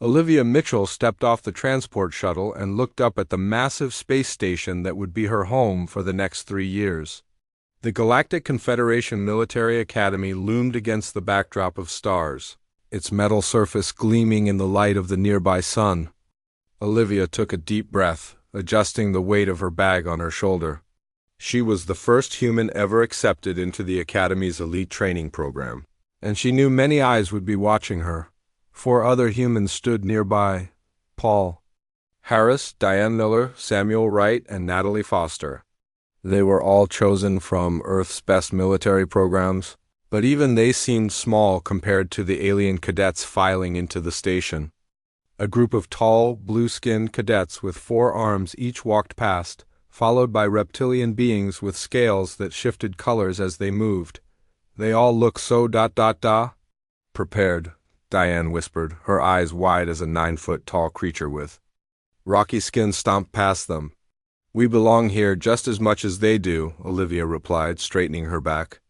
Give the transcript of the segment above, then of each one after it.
Olivia Mitchell stepped off the transport shuttle and looked up at the massive space station that would be her home for the next 3 years. The Galactic Confederation Military Academy loomed against the backdrop of stars, its metal surface gleaming in the light of the nearby sun. Olivia took a deep breath, adjusting the weight of her bag on her shoulder. She was the first human ever accepted into the Academy's elite training program, and she knew many eyes would be watching her. 4 other humans stood nearby: Paul, Harris, Diane Miller, Samuel Wright, and Natalie Foster. They were all chosen from Earth's best military programs, but even they seemed small compared to the alien cadets filing into the station. A group of tall, blue-skinned cadets with 4 arms each walked past, followed by reptilian beings with scales that shifted colors as they moved. They all look so ... Prepared, Diane whispered, her eyes wide as a 9-foot-tall creature with rocky skin stomped past them. We belong here just as much as they do, Olivia replied, straightening her back.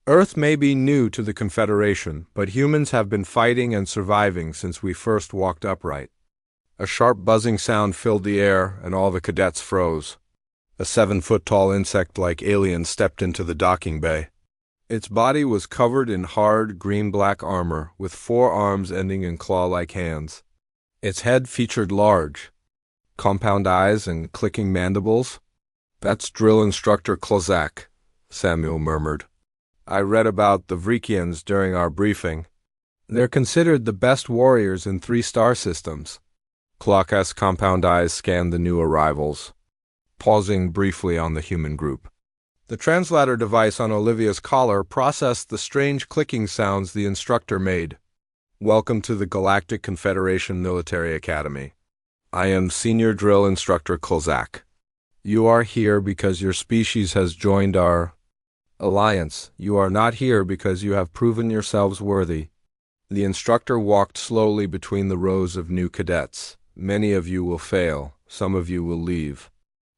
Earth may be new to the Confederation, but humans have been fighting and surviving since we first walked upright. A sharp buzzing sound filled the air, and all the cadets froze. A 7-foot-tall insect-like alien stepped into the docking bay. Its body was covered in hard, green-black armor, with 4 arms ending in claw-like hands. Its head featured large, compound eyes and clicking mandibles. That's Drill Instructor Klozak, Samuel murmured. I read about the Vrikians during our briefing. They're considered the best warriors in 3 star systems. Klozak's compound eyes scanned the new arrivals, pausing briefly on the human group. The translator device on Olivia's collar processed the strange clicking sounds the instructor made. Welcome to the Galactic Confederation Military Academy. I am Senior Drill Instructor Klozak. You are here because your species has joined our alliance. You are not here because you have proven yourselves worthy. The instructor walked slowly between the rows of new cadets. Many of you will fail. Some of you will leave.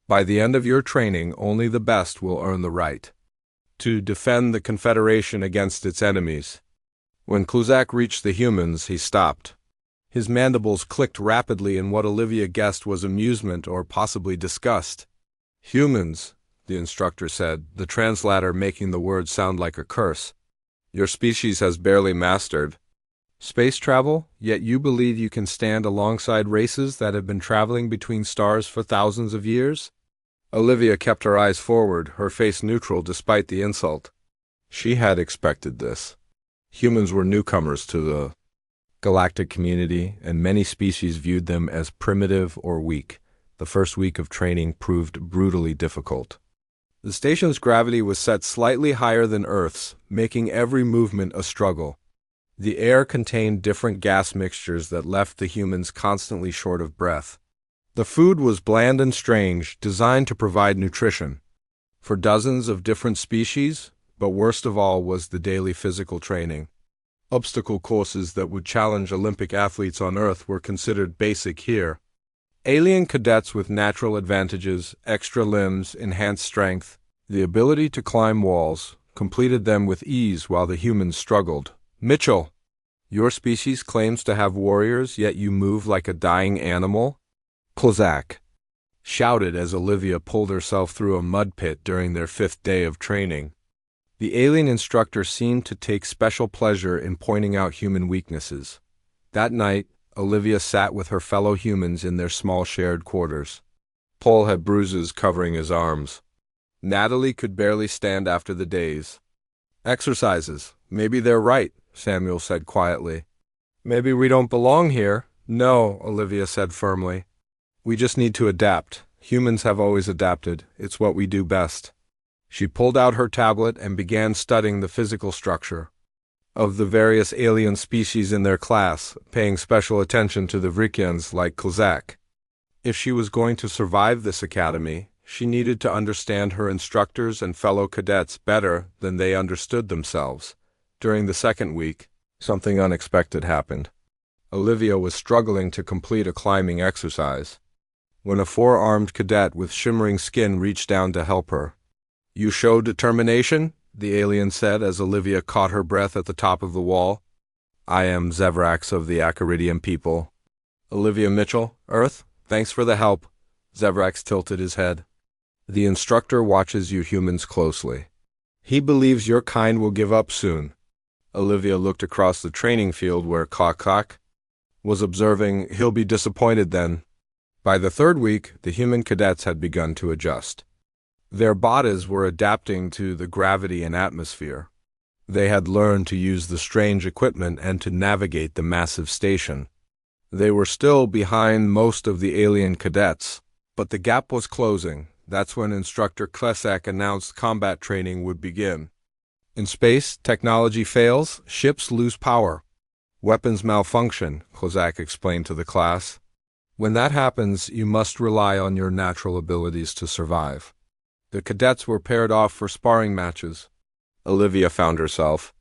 By the end of your training, only the best will earn the right to defend the Confederation against its enemies. When Klozak reached the humans, he stopped. His mandibles clicked rapidly in what Olivia guessed was amusement or possibly disgust. Humans, the instructor said, the translator making the word sound like a curse. Your species has barely mastered space travel, yet you believe you can stand alongside races that have been traveling between stars for thousands of years? Olivia kept her eyes forward, her face neutral despite the insult. She had expected this. Humans were newcomers to the galactic community, and many species viewed them as primitive or weak. The first week of training proved brutally difficult. The station's gravity was set slightly higher than Earth's, making every movement a struggle. The air contained different gas mixtures that left the humans constantly short of breath. The food was bland and strange, designed to provide nutrition for dozens of different species, but worst of all was the daily physical training. Obstacle courses that would challenge Olympic athletes on Earth were considered basic here. Alien cadets with natural advantages, extra limbs, enhanced strength, the ability to climb walls, completed them with ease while the humans struggled. Mitchell, your species claims to have warriors, yet you move like a dying animal? Klozak shouted as Olivia pulled herself through a mud pit during their 5th day of training. The alien instructor seemed to take special pleasure in pointing out human weaknesses. That night, Olivia sat with her fellow humans in their small shared quarters. Paul had bruises covering his arms. Natalie could barely stand after the days. Exercises. Maybe they're right, Samuel said quietly. Maybe we don't belong here. No, Olivia said firmly. We just need to adapt. Humans have always adapted. It's what we do best. She pulled out her tablet and began studying the physical structure of the various alien species in their class, paying special attention to the Vrikians like Klozak. If she was going to survive this academy, she needed to understand her instructors and fellow cadets better than they understood themselves. During the 2nd week, something unexpected happened. Olivia was struggling to complete a climbing exercise when a 4-armed cadet with shimmering skin reached down to help her. You show determination, the alien said as Olivia caught her breath at the top of the wall. I am Zevrax of the Acaridian people. Olivia Mitchell, Earth, thanks for the help. Zevrax tilted his head. The instructor watches you humans closely. He believes your kind will give up soon. Olivia looked across the training field where Kak was observing. He'll be disappointed then. By the third week, the human cadets had begun to adjust. Their bodies were adapting to the gravity and atmosphere. They had learned to use the strange equipment and to navigate the massive station. They were still behind most of the alien cadets, but the gap was closing. That's when Instructor Klesak announced combat training would begin. In space, technology fails, ships lose power. Weapons malfunction, Klesak explained to the class. When that happens, you must rely on your natural abilities to survive. The cadets were paired off for sparring matches. Olivia found herself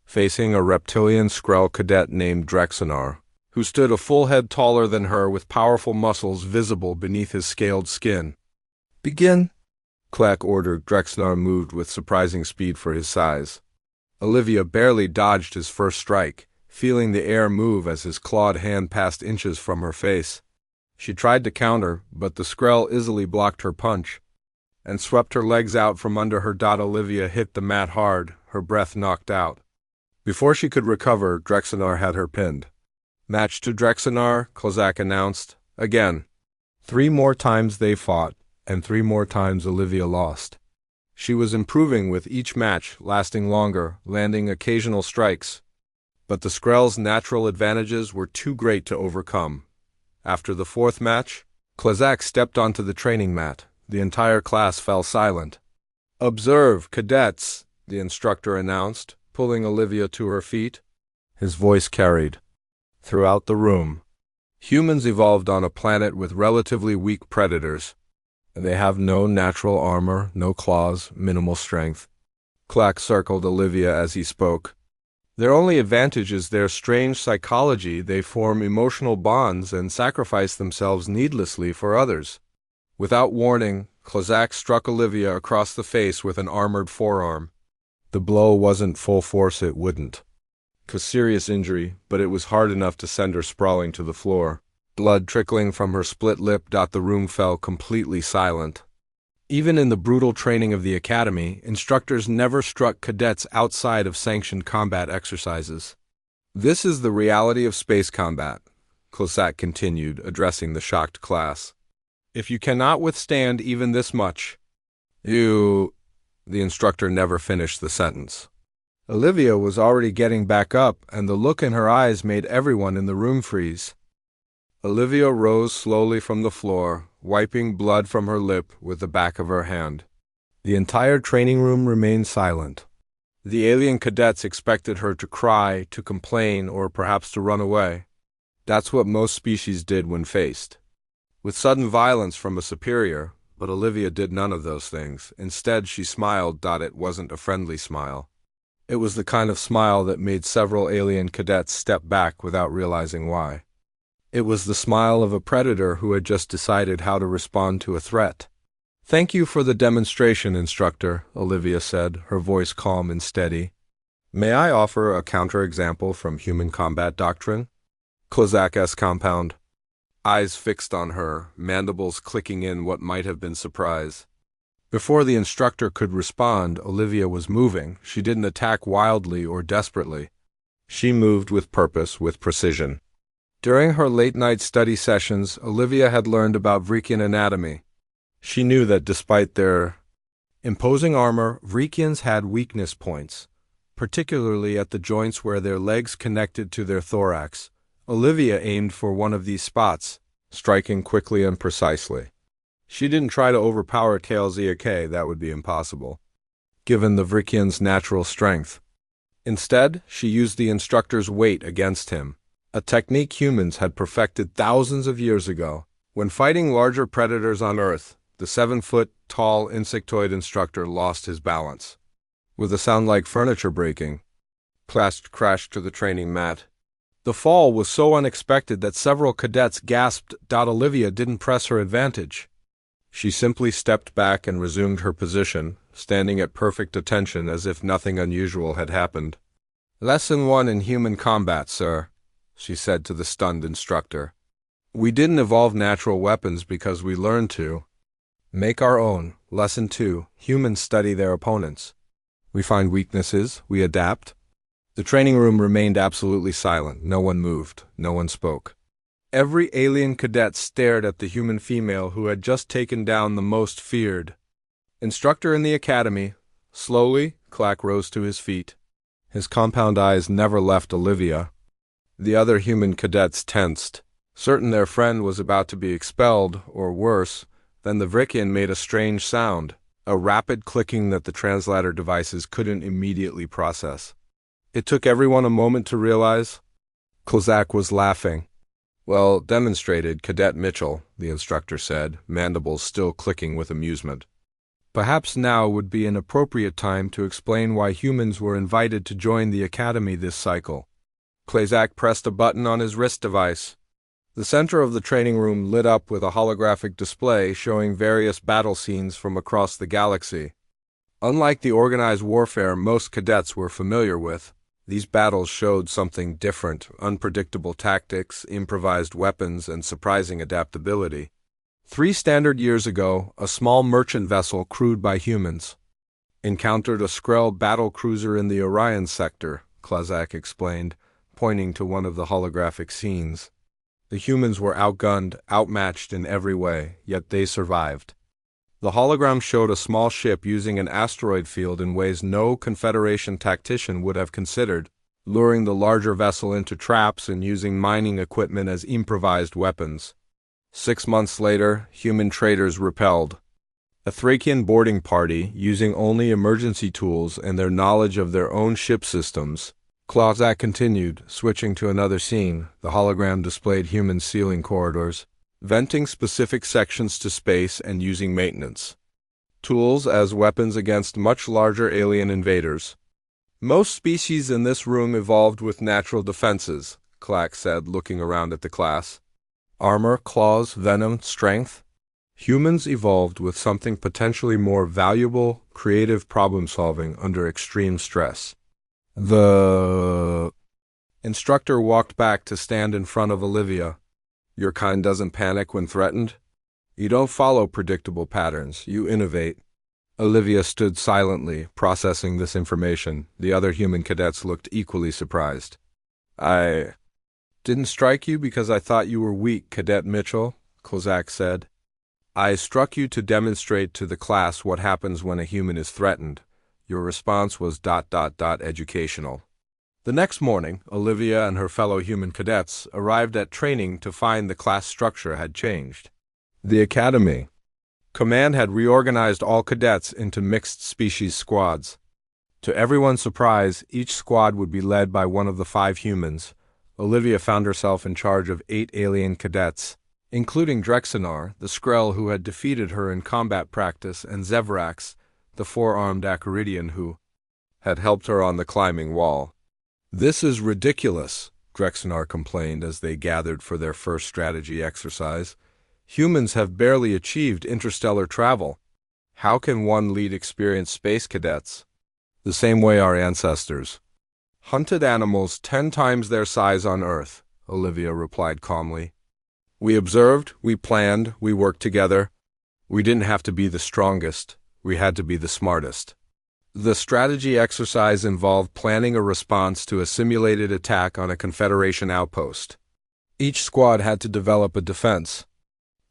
facing a reptilian Skrull cadet named Drexenar, who stood a full head taller than her with powerful muscles visible beneath his scaled skin. Begin, Clack ordered. Drexenar moved with surprising speed for his size. Olivia barely dodged his first strike, feeling the air move as his clawed hand passed inches from her face. She tried to counter, but the Skrull easily blocked her punch and swept her legs out from under her. Olivia hit the mat hard, her breath knocked out. Before she could recover, Drexenar had her pinned. Match to Drexenar, Kozak announced. Again. 3 more times they fought, and 3 more times Olivia lost. She was improving with each match, lasting longer, landing occasional strikes. But the Skrull's natural advantages were too great to overcome. After the 4th match, Kozak stepped onto the training mat. The entire class fell silent. Observe, cadets, the instructor announced, pulling Olivia to her feet. His voice carried throughout the room. Humans evolved on a planet with relatively weak predators. They have no natural armor, no claws, minimal strength. Clack circled Olivia as he spoke. Their only advantage is their strange psychology. They form emotional bonds and sacrifice themselves needlessly for others. Without warning, Kozak struck Olivia across the face with an armored forearm. The blow wasn't full force, it wouldn't cause serious injury, but it was hard enough to send her sprawling to the floor. Blood trickling from her split lip. The room fell completely silent. Even in the brutal training of the academy, instructors never struck cadets outside of sanctioned combat exercises. This is the reality of space combat, Kozak continued, addressing the shocked class. If you cannot withstand even this much, The instructor never finished the sentence. Olivia was already getting back up, and the look in her eyes made everyone in the room freeze. Olivia rose slowly from the floor, wiping blood from her lip with the back of her hand. The entire training room remained silent. The alien cadets expected her to cry, to complain, or perhaps to run away. That's what most species did when faced with sudden violence from a superior, but Olivia did none of those things. Instead, she smiled. It wasn't a friendly smile. It was the kind of smile that made several alien cadets step back without realizing why. It was the smile of a predator who had just decided how to respond to a threat. Thank you for the demonstration, Instructor, Olivia said, her voice calm and steady. May I offer a counterexample from human combat doctrine? Kozak's compound. Eyes fixed on her, mandibles clicking in what might have been surprise. Before the instructor could respond, Olivia was moving. She didn't attack wildly or desperately. She moved with purpose, with precision. During her late-night study sessions, Olivia had learned about Vrikian anatomy. She knew that despite their imposing armor, Vrikians had weakness points, particularly at the joints where their legs connected to their thorax. Olivia aimed for one of these spots, striking quickly and precisely. She didn't try to overpower Tailziak, that would be impossible, given the Vrikian's natural strength. Instead, she used the instructor's weight against him, a technique humans had perfected thousands of years ago. When fighting larger predators on Earth, the 7-foot-tall insectoid instructor lost his balance. With a sound like furniture breaking, Plast crashed to the training mat. The fall was so unexpected that several cadets gasped. Olivia didn't press her advantage. She simply stepped back and resumed her position, standing at perfect attention as if nothing unusual had happened. Lesson 1 in human combat, sir, she said to the stunned instructor. We didn't evolve natural weapons because we learned to make our own. Lesson 2. Humans study their opponents. We find weaknesses, we adapt. The training room remained absolutely silent. No one moved, no one spoke. Every alien cadet stared at the human female who had just taken down the most feared instructor in the academy. Slowly, Clack rose to his feet. His compound eyes never left Olivia. The other human cadets tensed, certain their friend was about to be expelled, or worse. Then the Vrickian made a strange sound, a rapid clicking that the translator devices couldn't immediately process. It took everyone a moment to realize. Kozak was laughing. Well demonstrated, Cadet Mitchell, the instructor said, mandibles still clicking with amusement. Perhaps now would be an appropriate time to explain why humans were invited to join the academy this cycle. Kozak pressed a button on his wrist device. The center of the training room lit up with a holographic display showing various battle scenes from across the galaxy. Unlike the organized warfare most cadets were familiar with, these battles showed something different: unpredictable tactics, improvised weapons, and surprising adaptability. 3 standard years ago, a small merchant vessel crewed by humans encountered a Skrull battle cruiser in the Orion sector, Kozak explained, pointing to one of the holographic scenes. The humans were outgunned, outmatched in every way, yet they survived. The hologram showed a small ship using an asteroid field in ways no Confederation tactician would have considered, luring the larger vessel into traps and using mining equipment as improvised weapons. 6 months later, human traders repelled a Thracian boarding party using only emergency tools and their knowledge of their own ship systems. Kozak continued, switching to another scene. The hologram displayed humans sealing corridors, venting specific sections to space, and using maintenance tools as weapons against much larger alien invaders. Most species in this room evolved with natural defenses, Clack said, looking around at the class. Armor, claws, venom, strength. Humans evolved with something potentially more valuable: creative problem-solving under extreme stress. The instructor walked back to stand in front of Olivia. Your kind doesn't panic when threatened. You don't follow predictable patterns, you innovate. Olivia stood silently, processing this information. The other human cadets looked equally surprised. I didn't strike you because I thought you were weak, Cadet Mitchell, Kozak said. I struck you to demonstrate to the class what happens when a human is threatened. Your response was ... educational. The next morning, Olivia and her fellow human cadets arrived at training to find the class structure had changed. The Academy Command had reorganized all cadets into mixed-species squads. To everyone's surprise, each squad would be led by one of the 5 humans. Olivia found herself in charge of 8 alien cadets, including Drexenar, the Skrull who had defeated her in combat practice, and Zevrax, the 4-armed Acaridian who had helped her on the climbing wall. This is ridiculous, Drexenar complained as they gathered for their first strategy exercise. Humans have barely achieved interstellar travel. How can one lead experienced space cadets? The same way our ancestors hunted animals 10 times their size on Earth, Olivia replied calmly. We observed, we planned, we worked together. We didn't have to be the strongest. We had to be the smartest. The strategy exercise involved planning a response to a simulated attack on a Confederation outpost. Each squad had to develop a defense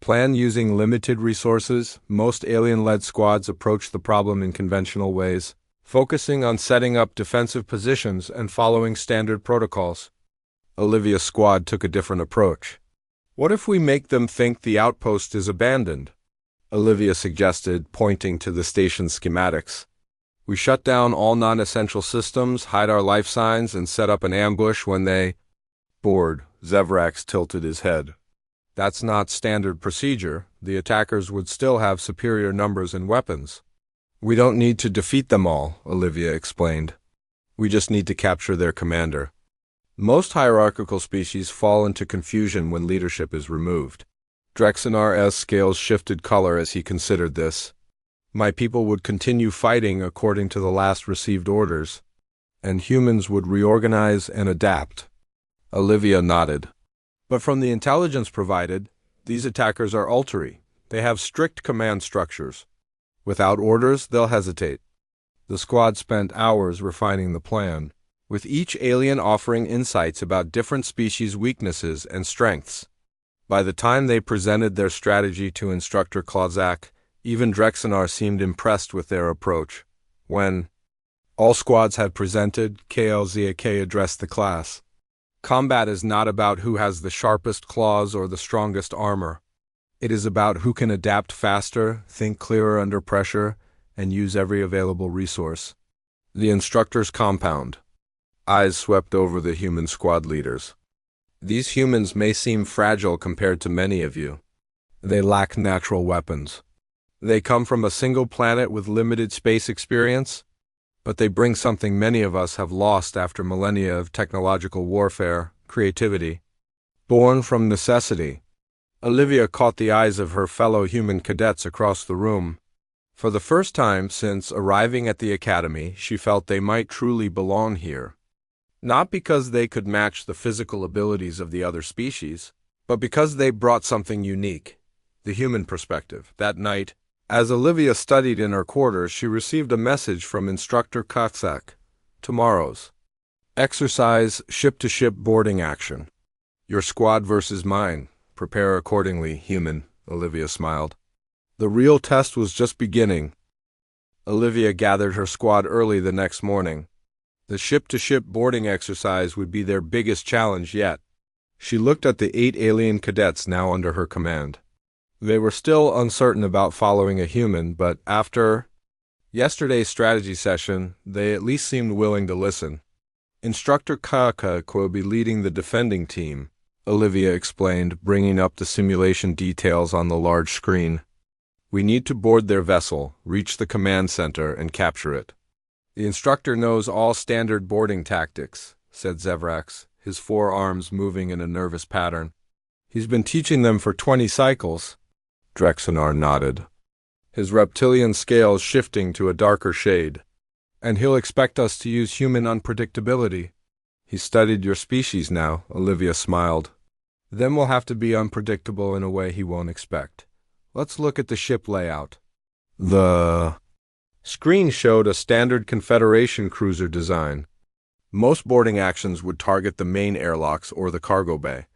plan using limited resources. Most alien-led squads approached the problem in conventional ways, focusing on setting up defensive positions and following standard protocols. Olivia's squad took a different approach. What if we make them think the outpost is abandoned? Olivia suggested, pointing to the station schematics. We shut down all non-essential systems, hide our life signs, and set up an ambush when they board. Zevrax tilted his head. That's not standard procedure. The attackers would still have superior numbers and weapons. We don't need to defeat them all, Olivia explained. We just need to capture their commander. Most hierarchical species fall into confusion when leadership is removed. Drexenar's scales shifted color as he considered this. My people would continue fighting according to the last received orders, and humans would reorganize and adapt. Olivia nodded. But from the intelligence provided, these attackers are ultri. They have strict command structures. Without orders, they'll hesitate. The squad spent hours refining the plan, with each alien offering insights about different species' weaknesses and strengths. By the time they presented their strategy to Instructor Klozak, even Drexenar seemed impressed with their approach. When all squads had presented, KLZAK addressed the class. Combat is not about who has the sharpest claws or the strongest armor. It is about who can adapt faster, think clearer under pressure, and use every available resource. The instructor's compound. Eyes swept over the human squad leaders. These humans may seem fragile compared to many of you. They lack natural weapons. They come from a single planet with limited space experience, but they bring something many of us have lost after millennia of technological warfare: creativity. Born from necessity. Olivia caught the eyes of her fellow human cadets across the room. For the first time since arriving at the academy, she felt they might truly belong here. Not because they could match the physical abilities of the other species, but because they brought something unique: the human perspective. That night, as Olivia studied in her quarters, she received a message from Instructor Kotsak. Tomorrow's exercise, ship-to-ship boarding action. Your squad versus mine. Prepare accordingly, human, Olivia smiled. The real test was just beginning. Olivia gathered her squad early the next morning. The ship-to-ship boarding exercise would be their biggest challenge yet. She looked at the 8 alien cadets now under her command. They were still uncertain about following a human, but after yesterday's strategy session, they at least seemed willing to listen. Instructor Kakak will be leading the defending team, Olivia explained, bringing up the simulation details on the large screen. We need to board their vessel, reach the command center, and capture it. The instructor knows all standard boarding tactics, said Zevrax, his forearms moving in a nervous pattern. He's been teaching them for 20 cycles. Drexenar nodded, his reptilian scales shifting to a darker shade. And he'll expect us to use human unpredictability. He's studied your species now, Olivia smiled. Then we'll have to be unpredictable in a way he won't expect. Let's look at the ship layout. The screen showed a standard Confederation cruiser design. Most boarding actions would target the main airlocks or the cargo bay.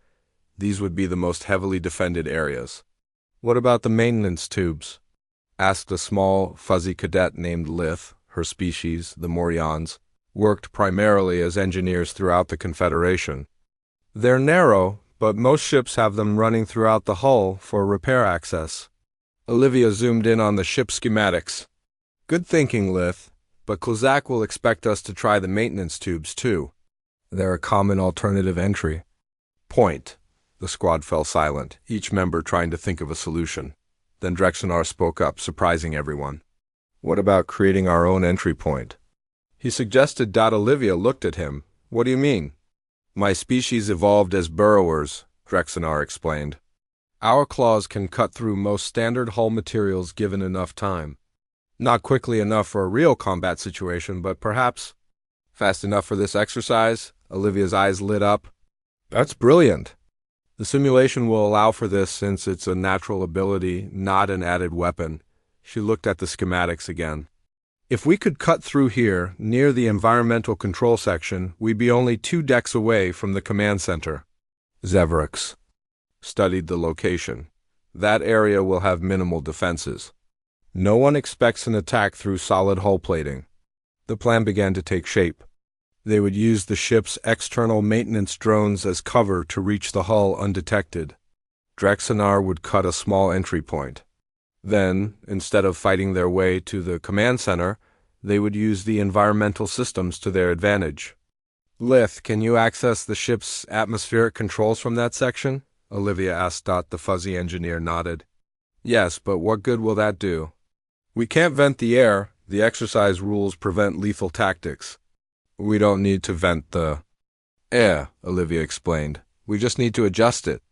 These would be the most heavily defended areas. What about the maintenance tubes? Asked a small, fuzzy cadet named Lith. Her species, the Morions, worked primarily as engineers throughout the Confederation. They're narrow, but most ships have them running throughout the hull for repair access. Olivia zoomed in on the ship schematics. Good thinking, Lith, but Klozak will expect us to try the maintenance tubes too. They're a common alternative entry point. The squad fell silent, each member trying to think of a solution. Then Drexenar spoke up, surprising everyone. What about creating our own entry point? He suggested. Olivia looked at him. What do you mean? My species evolved as burrowers, Drexenar explained. Our claws can cut through most standard hull materials given enough time. Not quickly enough for a real combat situation, but perhaps fast enough for this exercise. Olivia's eyes lit up. That's brilliant. The simulation will allow for this since it's a natural ability, not an added weapon. She looked at the schematics again. If we could cut through here, near the environmental control section, we'd be only 2 decks away from the command center. Zevrax studied the location. That area will have minimal defenses. No one expects an attack through solid hull plating. The plan began to take shape. They would use the ship's external maintenance drones as cover to reach the hull undetected. Drexenar would cut a small entry point. Then, instead of fighting their way to the command center, they would use the environmental systems to their advantage. Lith, can you access the ship's atmospheric controls from that section? Olivia asked. The fuzzy engineer nodded. Yes, but what good will that do? We can't vent the air. The exercise rules prevent lethal tactics. We don't need to vent the air, Olivia explained. We just need to adjust it.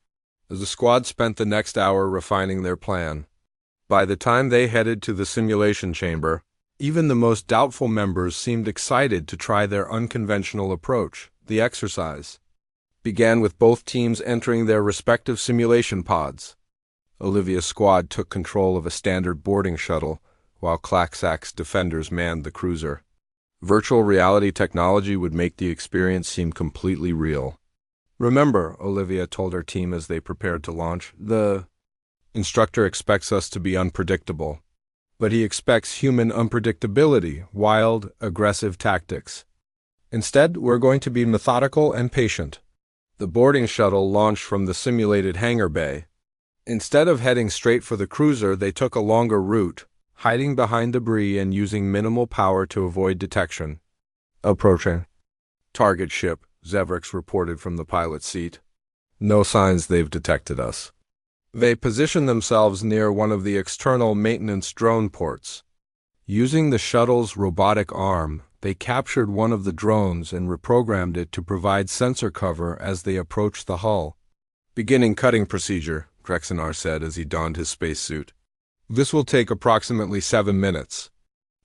The squad spent the next hour refining their plan. By the time they headed to the simulation chamber, even the most doubtful members seemed excited to try their unconventional approach, the exercise. began with both teams entering their respective simulation pods. Olivia's squad took control of a standard boarding shuttle, while Klaxak's defenders manned the cruiser. Virtual reality technology would make the experience seem completely real. "Remember," Olivia told her team as they prepared to launch, "the instructor expects us to be unpredictable. But he expects human unpredictability, wild, aggressive tactics. Instead, we're going to be methodical and patient." The boarding shuttle launched from the simulated hangar bay. Instead of heading straight for the cruiser, they took a longer route, hiding behind debris and using minimal power to avoid detection. "Approaching target ship," Zevrix reported from the pilot's seat. "No signs they've detected us." They positioned themselves near one of the external maintenance drone ports. Using the shuttle's robotic arm, they captured one of the drones and reprogrammed it to provide sensor cover as they approached the hull. "Beginning cutting procedure," Drexinar said as he donned his spacesuit. "This will take approximately 7 minutes."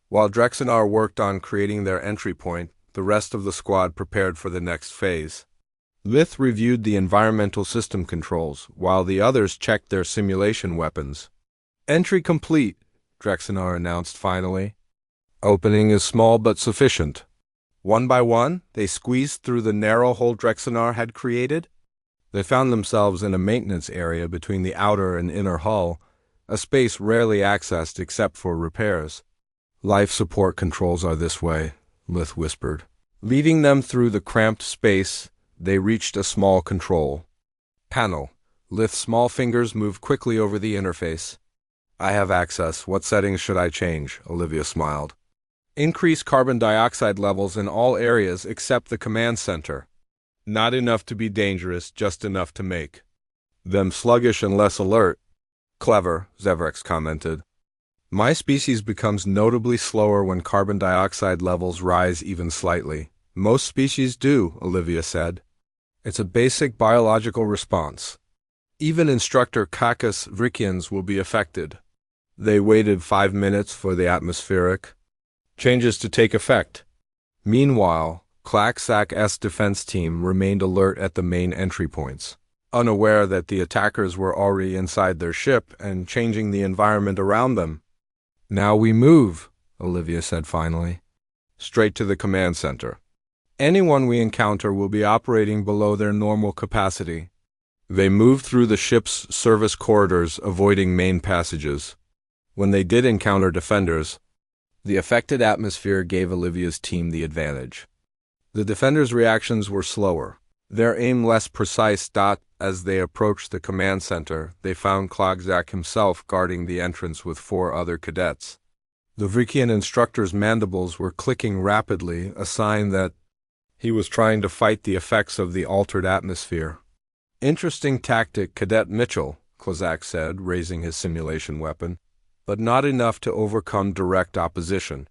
While Drexinar worked on creating their entry point, the rest of the squad prepared for the next phase. Lith reviewed the environmental system controls, while the others checked their simulation weapons. "Entry complete," Drexinar announced finally. "Opening is small but sufficient." One by one, they squeezed through the narrow hole Drexinar had created. They found themselves in a maintenance area between the outer and inner hull, a space rarely accessed except for repairs. "Life support controls are this way," Lith whispered. Leading them through the cramped space, they reached a small control panel. Lith's small fingers moved quickly over the interface. "I have access. What settings should I change?" Olivia smiled. "Increase carbon dioxide levels in all areas except the command center. Not enough to be dangerous, just enough to make them sluggish and less alert." "Clever," Zevrex commented. "My species becomes notably slower when carbon dioxide levels rise even slightly." "Most species do," Olivia said. "It's a basic biological response. Even Instructor Kakas Vrikians will be affected." They waited 5 minutes for the atmospheric changes to take effect. Meanwhile, Klaxak's defense team remained alert at the main entry points, unaware that the attackers were already inside their ship and changing the environment around them. "Now we move," Olivia said finally. "Straight to the command center. Anyone we encounter will be operating below their normal capacity." They moved through the ship's service corridors, avoiding main passages. When they did encounter defenders, the affected atmosphere gave Olivia's team the advantage. The defenders' reactions were slower, their aim less precise. As they approached the command center, they found Klogzak himself guarding the entrance with 4 other cadets. The Vrikian instructor's mandibles were clicking rapidly, a sign that he was trying to fight the effects of the altered atmosphere. "Interesting tactic, Cadet Mitchell," Klozak said, raising his simulation weapon, "but not enough to overcome direct opposition."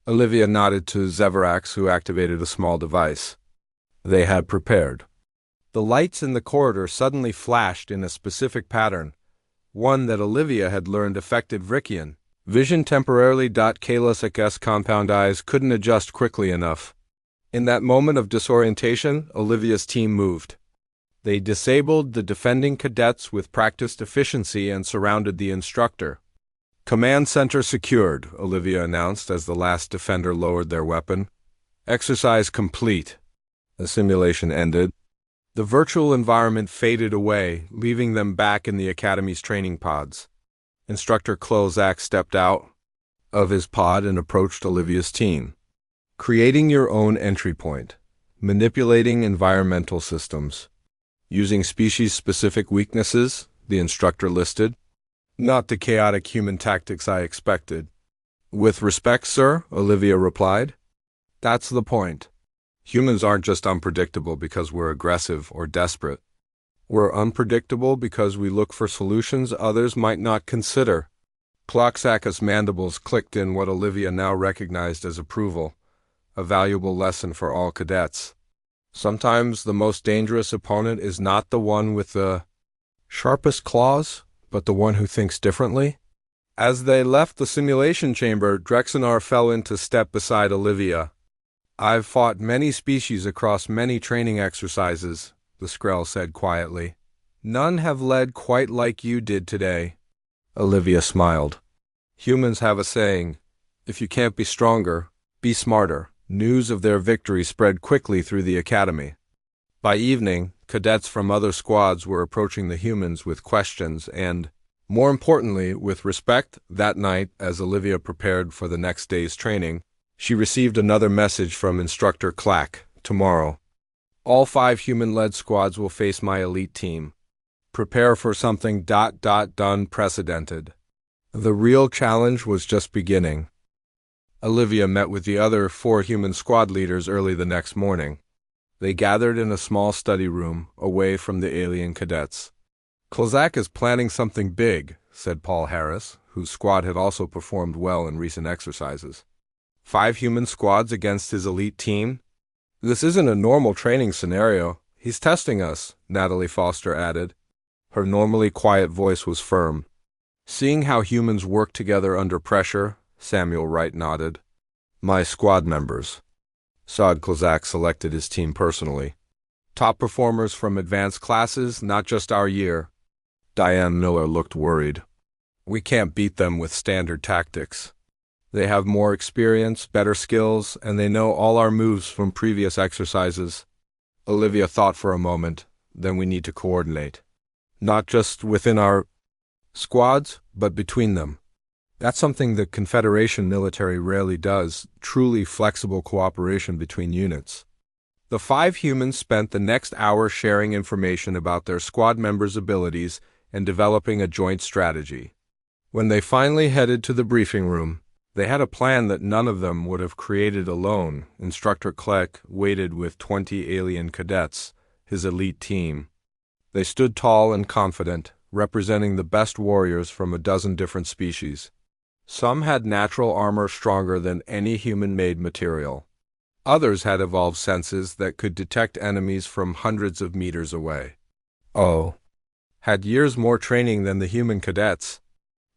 Olivia nodded to Zeverax, who activated a small device they had prepared. The lights in the corridor suddenly flashed in a specific pattern, one that Olivia had learned affected Vrikian vision temporarily. Kalusak's compound eyes couldn't adjust quickly enough. In that moment of disorientation, Olivia's team moved. They disabled the defending cadets with practiced efficiency and surrounded the instructor. "Command center secured," Olivia announced as the last defender lowered their weapon. "Exercise complete." The simulation ended. The virtual environment faded away, leaving them back in the Academy's training pods. Instructor Klozak stepped out of his pod and approached Olivia's team. "Creating your own entry point. Manipulating environmental systems. Using species-specific weaknesses," the instructor listed. "Not the chaotic human tactics I expected." "With respect, sir," Olivia replied. "That's the point. Humans aren't just unpredictable because we're aggressive or desperate. We're unpredictable because we look for solutions others might not consider." Kloxak's mandibles clicked in what Olivia now recognized as approval, a valuable lesson for all cadets. Sometimes the most dangerous opponent is not the one with the sharpest claws, but the one who thinks differently. As they left the simulation chamber, Drexinar fell into step beside Olivia. "I've fought many species across many training exercises," the Skrull said quietly. None have led quite like you did today. Olivia smiled. Humans have a saying, if you can't be stronger, be smarter. News of their victory spread quickly through the academy. By evening, cadets from other squads were approaching the humans with questions and, more importantly, with respect. That night, as Olivia prepared for the next day's training, she received another message from Instructor Clack. Tomorrow, all 5 human-led squads will face my elite team. Prepare for something unprecedented. The real challenge was just beginning. Olivia met with the other 4 human squad leaders early the next morning. They gathered in a small study room, away from the alien cadets. Kozak is planning something big, said Paul Harris, whose squad had also performed well in recent exercises. 5 human squads against his elite team? This isn't a normal training scenario. He's testing us, Natalie Foster added. Her normally quiet voice was firm. Seeing how humans work together under pressure, Samuel Wright nodded. My squad members. Saad Kozak selected his team personally. Top performers from advanced classes, not just our year. Diane Miller looked worried. We can't beat them with standard tactics. They have more experience, better skills, and they know all our moves from previous exercises. Olivia thought for a moment. Then we need to coordinate. Not just within our squads, but between them. That's something the Confederation military rarely does, truly flexible cooperation between units. The 5 humans spent the next hour sharing information about their squad members' abilities and developing a joint strategy. When they finally headed to the briefing room, they had a plan that none of them would have created alone. Instructor Kleck waited with 20 alien cadets, his elite team. They stood tall and confident, representing the best warriors from a dozen different species. Some had natural armor stronger than any human-made material. Others had evolved senses that could detect enemies from hundreds of meters away. Had years more training than the human cadets.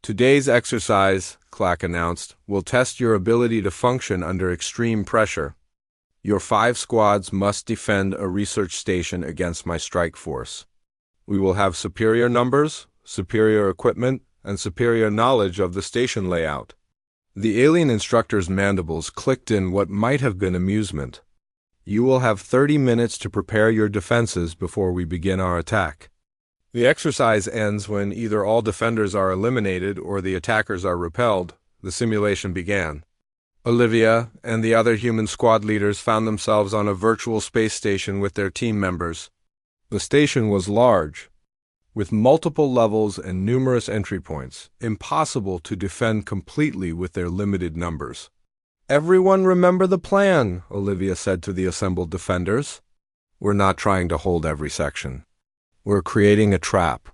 Today's exercise, Clack announced, will test your ability to function under extreme pressure. Your 5 squads must defend a research station against my strike force. We will have superior numbers, superior equipment, and superior knowledge of the station layout. The alien instructor's mandibles clicked in what might have been amusement. You will have 30 minutes to prepare your defenses before we begin our attack. The exercise ends when either all defenders are eliminated or the attackers are repelled. The simulation began. Olivia and the other human squad leaders found themselves on a virtual space station with their team members. The station was large, with multiple levels and numerous entry points, impossible to defend completely with their limited numbers. Everyone remember the plan, Olivia said to the assembled defenders. We're not trying to hold every section. We're creating a trap.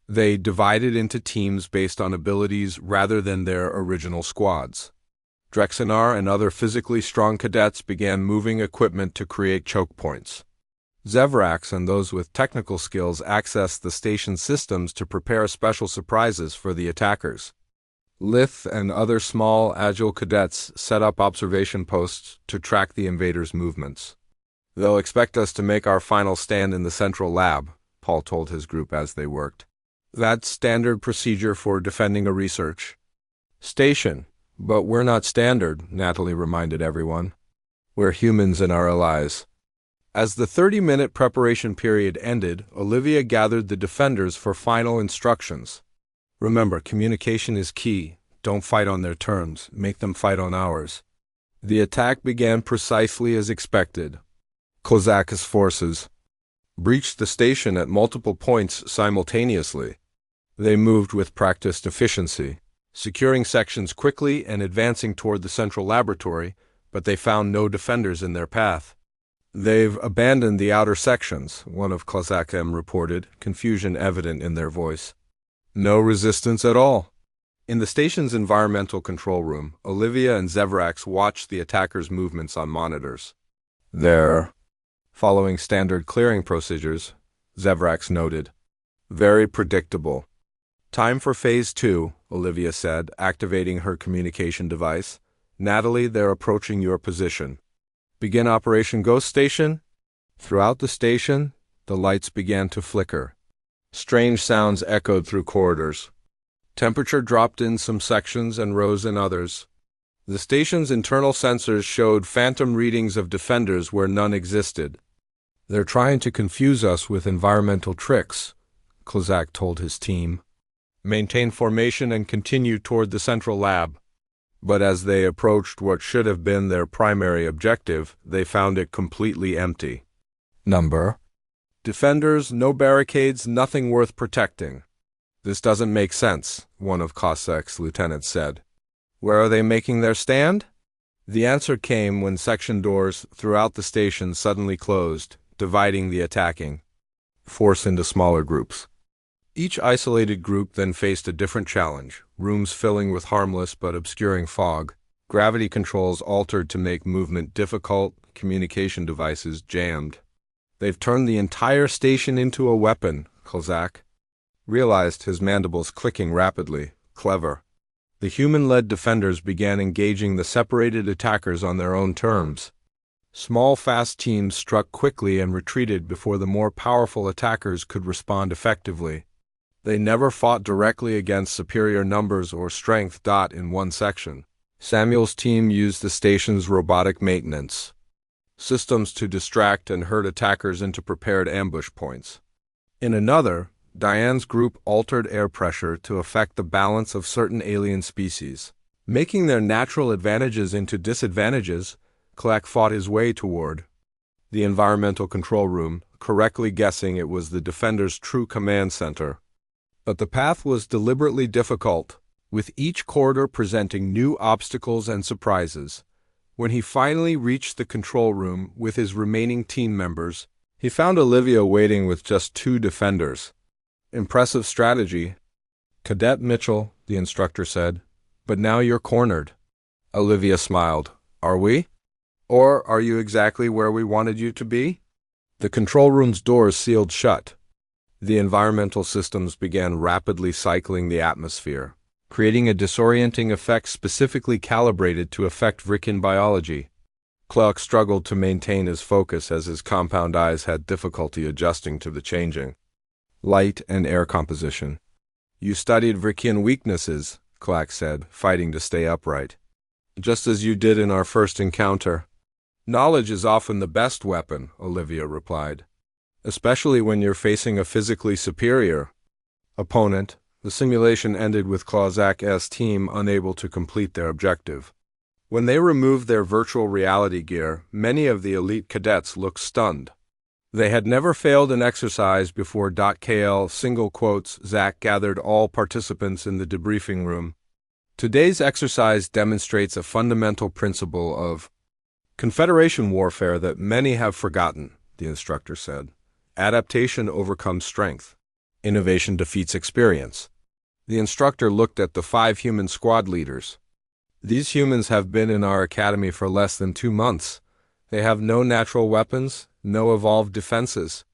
They divided into teams based on abilities rather than their original squads. Drexinar and other physically strong cadets began moving equipment to create choke points. Zevrax and those with technical skills accessed the station's systems to prepare special surprises for the attackers. Lith and other small, agile cadets set up observation posts to track the invaders' movements. They'll expect us to make our final stand in the central lab, Paul told his group as they worked. That's standard procedure for defending a research station. But we're not standard, Natalie reminded everyone. We're humans and our allies. As the 30-minute preparation period ended, Olivia gathered the defenders for final instructions. Remember, communication is key. Don't fight on their terms. Make them fight on ours. The attack began precisely as expected. Kozak's forces breached the station at multiple points simultaneously. They moved with practiced efficiency, securing sections quickly and advancing toward the central laboratory, but they found no defenders in their path. They've abandoned the outer sections, one of Kozak M reported, confusion evident in their voice. No resistance at all. In the station's environmental control room, Olivia and Zevrax watched the attackers' movements on monitors. They're following standard clearing procedures, Zevrax noted. Very predictable. Time for Phase 2, Olivia said, activating her communication device. Natalie, they're approaching your position. Begin Operation Ghost Station. Throughout the station, The lights began to flicker. Strange sounds echoed through corridors. Temperature dropped in some sections and rose in others. The station's internal sensors showed phantom readings of defenders where none existed. "They're trying to confuse us with environmental tricks," Kozak told his team. "Maintain formation and continue toward the central lab." But as they approached what should have been their primary objective, they found it completely empty. Number: defenders, no barricades, nothing worth protecting. "This doesn't make sense," one of Kozak's lieutenants said. "Where are they making their stand?" The answer came when section doors throughout the station suddenly closed, dividing the attacking force into smaller groups. Each isolated group then faced a different challenge: rooms filling with harmless but obscuring fog, gravity controls altered to make movement difficult, communication devices jammed. "They've turned the entire station into a weapon," Kozak realized, his mandibles clicking rapidly. "Clever." The human-led defenders began engaging the separated attackers on their own terms. Small, fast teams struck quickly and retreated before the more powerful attackers could respond effectively. They never fought directly against superior numbers or strength. In one section, Samuel's team used the station's robotic maintenance systems to distract and herd attackers into prepared ambush points. In another, Diane's group altered air pressure to affect the balance of certain alien species. Making their natural advantages into disadvantages, Clark fought his way toward the environmental control room, correctly guessing it was the Defender's true command center. But the path was deliberately difficult, with each corridor presenting new obstacles and surprises. When he finally reached the control room with his remaining team members, he found Olivia waiting with just 2 defenders. "Impressive strategy, Cadet Mitchell," the instructor said. "But now you're cornered." Olivia smiled. "Are we? Or are you exactly where we wanted you to be?" The control room's doors sealed shut. The environmental systems began rapidly cycling the atmosphere, creating a disorienting effect specifically calibrated to affect Vrickin biology. Clark struggled to maintain his focus as his compound eyes had difficulty adjusting to the changing light and air composition. "You studied Vrickin weaknesses," Clark said, fighting to stay upright. "Just as you did in our first encounter." "Knowledge is often the best weapon," Olivia replied, "especially when you're facing a physically superior opponent." The simulation ended with Kozak's team unable to complete their objective. When they removed their virtual reality gear, many of the elite cadets looked stunned. They had never failed an exercise before. Zach gathered all participants in the debriefing room. "Today's exercise demonstrates a fundamental principle of Confederation warfare that many have forgotten," the instructor said. "Adaptation overcomes strength. Innovation defeats experience." The instructor looked at the 5 human squad leaders. "These humans have been in our academy for less than 2 months. They have no natural weapons, no evolved defenses.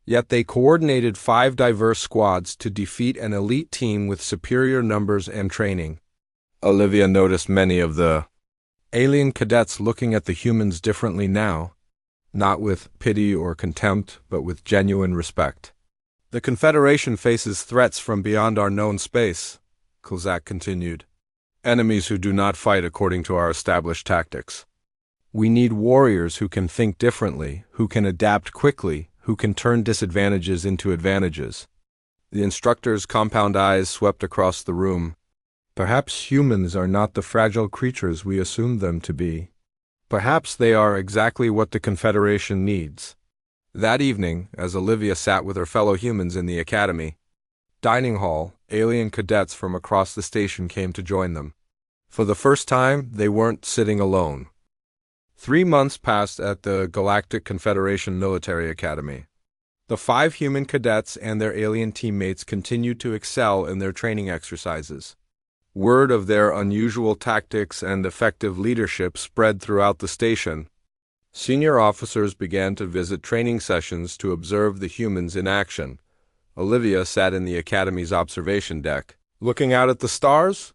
Yet they coordinated 5 diverse squads to defeat an elite team with superior numbers and training." Olivia noticed many of the alien cadets looking at the humans differently now, not with pity or contempt, but with genuine respect. "The Confederation faces threats from beyond our known space," Kozak continued. "Enemies who do not fight according to our established tactics. We need warriors who can think differently, who can adapt quickly, who can turn disadvantages into advantages." The instructor's compound eyes swept across the room. "Perhaps humans are not the fragile creatures we assumed them to be. Perhaps they are exactly what the Confederation needs." That evening, as Olivia sat with her fellow humans in the academy dining hall, alien cadets from across the station came to join them. For the first time, they weren't sitting alone. 3 months passed at the Galactic Confederation Military Academy. The 5 human cadets and their alien teammates continued to excel in their training exercises. Word of their unusual tactics and effective leadership spread throughout the station. Senior officers began to visit training sessions to observe the humans in action. Olivia sat in the Academy's observation deck, looking out at the stars.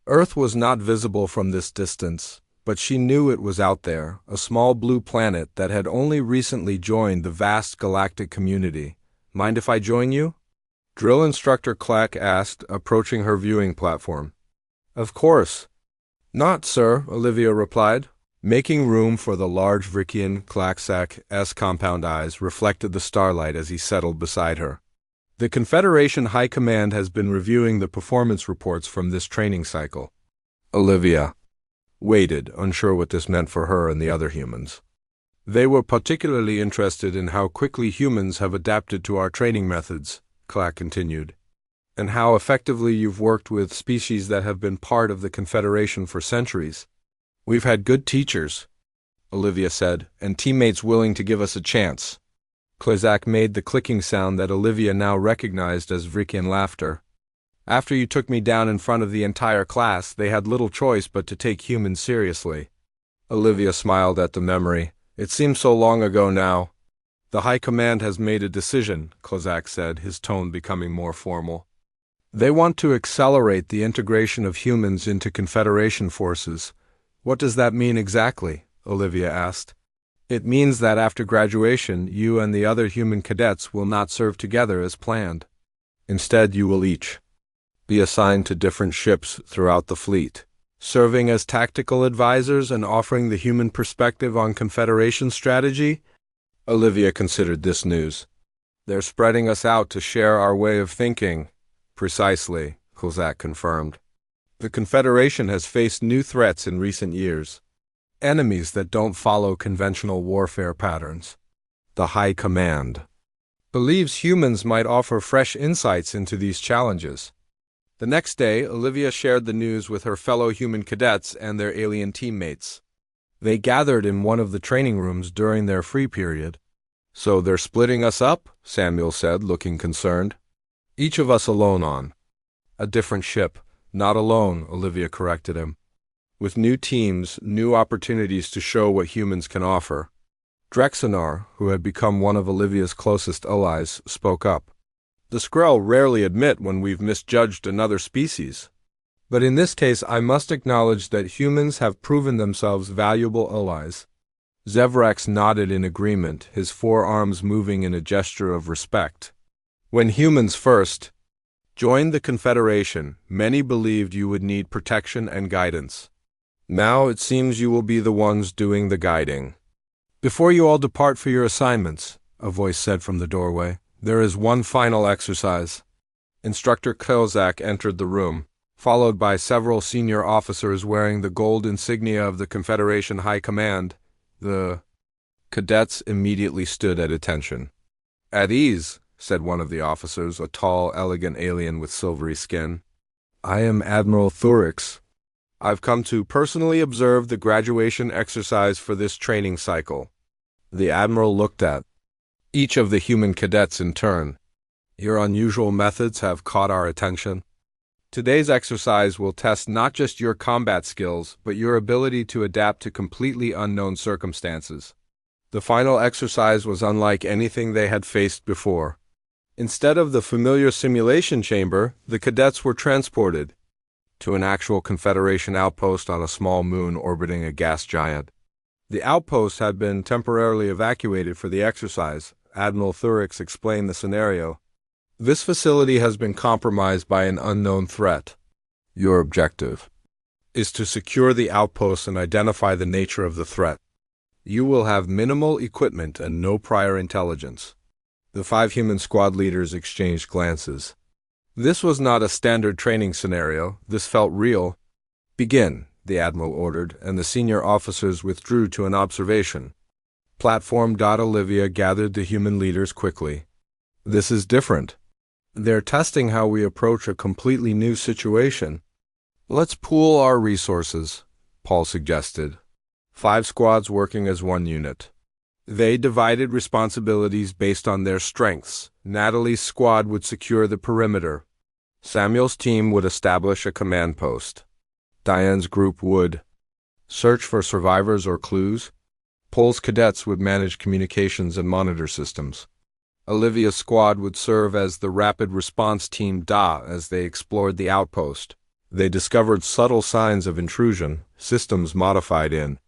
Earth was not visible from this distance, But she knew it was out there, a small blue planet that had only recently joined the vast galactic community. Mind if I join you? Drill Instructor Clack asked, approaching her viewing platform. Of course. Not, sir, Olivia replied. Making room for the large Vrickian Clacksack's compound eyes reflected the starlight as he settled beside her. The Confederation High Command has been reviewing the performance reports from this training cycle. Olivia waited, unsure what this meant for her and the other humans. They were particularly interested in how quickly humans have adapted to our training methods, Clack continued, and how effectively you've worked with species that have been part of the Confederation for centuries. We've had good teachers, Olivia said, and teammates willing to give us a chance. Klezak made the clicking sound that Olivia now recognized as Vrickian laughter. After you took me down in front of the entire class, they had little choice but to take humans seriously. Olivia smiled at the memory. It seems so long ago now. The High Command has made a decision, Klezak said, his tone becoming more formal. They want to accelerate the integration of humans into Confederation forces. What does that mean exactly? Olivia asked. It means that after graduation, you and the other human cadets will not serve together as planned. Instead, you will each be assigned to different ships throughout the fleet, serving as tactical advisors and offering the human perspective on Confederation strategy. Olivia considered this news. They're spreading us out to share our way of thinking. Precisely, Kozak confirmed. The Confederation has faced new threats in recent years. Enemies that don't follow conventional warfare patterns. The High Command believes humans might offer fresh insights into these challenges. The next day, Olivia shared the news with her fellow human cadets and their alien teammates. They gathered in one of the training rooms during their free period. So they're splitting us up? Samuel said, looking concerned. Each of us alone on a different ship. Not alone, Olivia corrected him. With new teams, new opportunities to show what humans can offer. Drexenar, who had become one of Olivia's closest allies, spoke up. The Skrell rarely admit when we've misjudged another species. But in this case, I must acknowledge that humans have proven themselves valuable allies. Zevrax nodded in agreement, his forearms moving in a gesture of respect. When humans first joined the Confederation, many believed you would need protection and guidance. Now it seems you will be the ones doing the guiding. Before you all depart for your assignments, a voice said from the doorway, there is one final exercise. Instructor Kozak entered the room, followed by several senior officers wearing the gold insignia of the Confederation High Command. The cadets immediately stood at attention. At ease, said one of the officers, a tall, elegant alien with silvery skin. I am Admiral Thurix. I've come to personally observe the graduation exercise for this training cycle. The Admiral looked at each of the human cadets in turn. Your unusual methods have caught our attention. Today's exercise will test not just your combat skills, but your ability to adapt to completely unknown circumstances. The final exercise was unlike anything they had faced before. Instead of the familiar simulation chamber, the cadets were transported to an actual Confederation outpost on a small moon orbiting a gas giant. The outpost had been temporarily evacuated for the exercise. Admiral Thurix explained the scenario. This facility has been compromised by an unknown threat. Your objective is to secure the outpost and identify the nature of the threat. You will have minimal equipment and no prior intelligence. The 5 human squad leaders exchanged glances. This was not a standard training scenario. This felt real. Begin, the Admiral ordered, and the senior officers withdrew to an observation. Platform. Olivia gathered the human leaders quickly. This is different. They're testing how we approach a completely new situation. Let's pool our resources, Paul suggested. 5 squads working as one unit. They divided responsibilities based on their strengths. Natalie's squad would secure the perimeter. Samuel's team would establish a command post. Diane's group would search for survivors or clues. Paul's cadets would manage communications and monitor systems. Olivia's squad would serve as the rapid response team as they explored the outpost. They discovered subtle signs of intrusion, systems modified in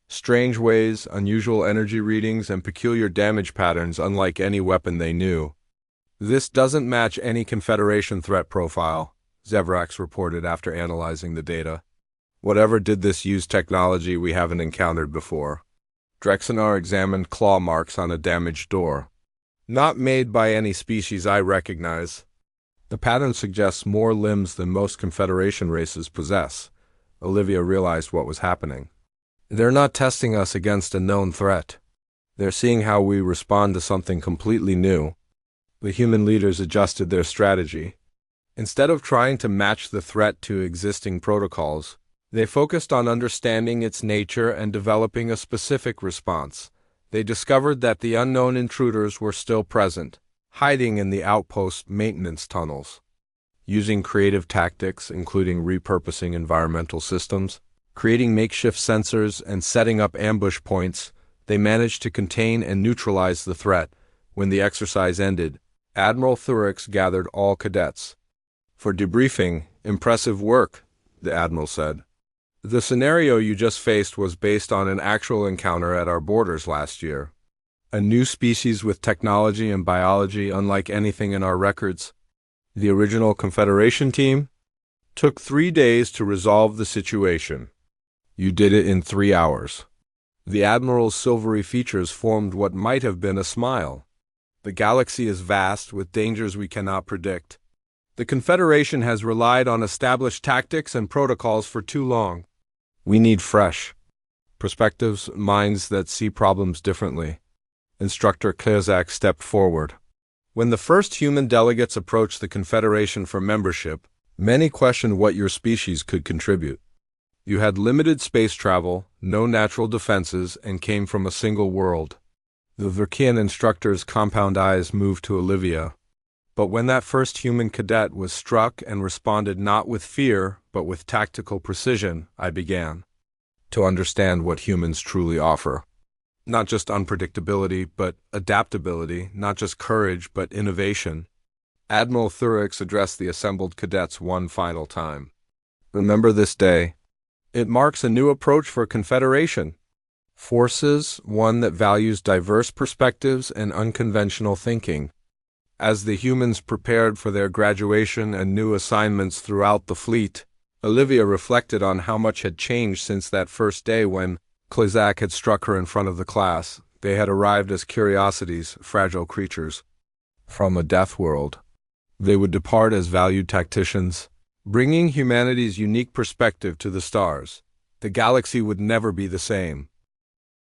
strange ways, unusual energy readings, and peculiar damage patterns unlike any weapon they knew. This doesn't match any Confederation threat profile, Zevrax reported after analyzing the data. Whatever did this use technology we haven't encountered before. Drexenar examined claw marks on a damaged door. Not made by any species I recognize. The pattern suggests more limbs than most Confederation races possess. Olivia realized what was happening. They're not testing us against a known threat. They're seeing how we respond to something completely new. The human leaders adjusted their strategy. Instead of trying to match the threat to existing protocols, they focused on understanding its nature and developing a specific response. They discovered that the unknown intruders were still present, hiding in the outpost maintenance tunnels. Using creative tactics, including repurposing environmental systems, creating makeshift sensors, and setting up ambush points, they managed to contain and neutralize the threat. When the exercise ended, Admiral Thurix gathered all cadets. For debriefing, impressive work, the Admiral said. The scenario you just faced was based on an actual encounter at our borders last year. A new species with technology and biology unlike anything in our records. The original Confederation team took 3 days to resolve the situation. You did it in 3 hours. The Admiral's silvery features formed what might have been a smile. The galaxy is vast, with dangers we cannot predict. The Confederation has relied on established tactics and protocols for too long. We need fresh perspectives, minds that see problems differently. Instructor Kozak stepped forward. When the first human delegates approached the Confederation for membership, many questioned what your species could contribute. You had limited space travel, no natural defenses, and came from a single world. The Verkian instructor's compound eyes moved to Olivia. But when that first human cadet was struck and responded not with fear, but with tactical precision, I began to understand what humans truly offer. Not just unpredictability, but adaptability, not just courage, but innovation. Admiral Thurix addressed the assembled cadets one final time. Remember this day. It marks a new approach for Confederation forces, one that values diverse perspectives and unconventional thinking. As the humans prepared for their graduation and new assignments throughout the fleet, Olivia reflected on how much had changed since that first day when Kozak had struck her in front of the class. They had arrived as curiosities, fragile creatures from a death world. They would depart as valued tacticians, bringing humanity's unique perspective to the stars. The galaxy would never be the same.